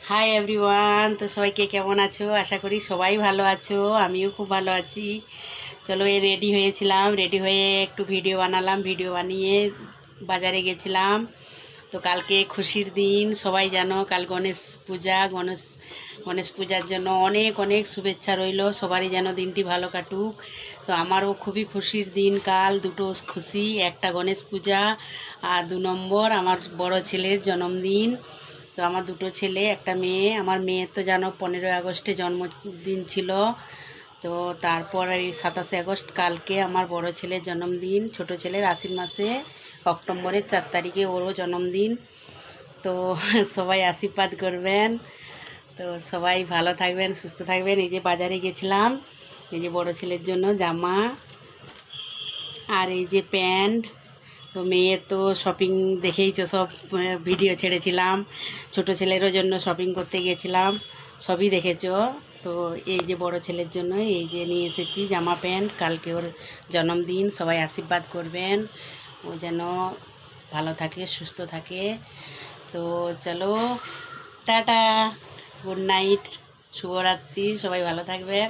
Hi everyone, তো সবাই কে কেমন আছো? আশা করি সবাই ভালো আছো। আমিও খুব ভালো আছি। চলো, রেডি হয়েছিলাম, রেডি হয়ে একটু ভিডিও বানালাম, ভিডিও বানিয়ে বাজারে গেছিলাম। তো কালকে খুশির দিন, সবাই জানো কাল গণেশ পূজা। গণেশ পূজার জন্য অনেক অনেক শুভেচ্ছা রইলো, সবারই যেন দিনটি ভালো কাটুক। তো আমারও খুবই খুশির দিন কাল, দুটো খুশি, একটা গণেশ পূজা আর 2 নম্বর আমার বড় ছেলের জন্মদিন। তো আমার দুটো ছেলে, একটা মেয়ে। আমার মেয়ের তো জানো 15ই আগস্টে জন্মদিন ছিল। তো তারপর এই 27শে আগস্ট কালকে আমার বড় ছেলের জন্মদিন, ছোট ছেলের আশ্বিন মাসে অক্টোবরের 4 তারিখে ওরও জন্মদিন। তো সবাই আশীর্বাদ করবেন। তো সবাই ভালো থাকবেন, সুস্থ থাকবেন। এই যে বাজারে গেছিলাম, এই যে বড় ছেলের জন্য জামা আর এই যে প্যান্ট। তো মেয়ের তো শপিং দেখেইছো, সব ভিডিও ছেড়েছিলাম। ছোট ছেলেরও জন্য শপিং করতে গিয়েছিলাম, সবই দেখেছো। তো এই যে বড় ছেলের জন্য এই যে নিয়ে এসেছি জামা প্যান্ট, কালকে ওর জন্মদিন। সবাই আশীর্বাদ করবেন ও যেন ভালো থাকে, সুস্থ থাকে। তো চলো, টাটা, গুড নাইট, শুভরাত্রি, সবাই ভালো থাকবেন।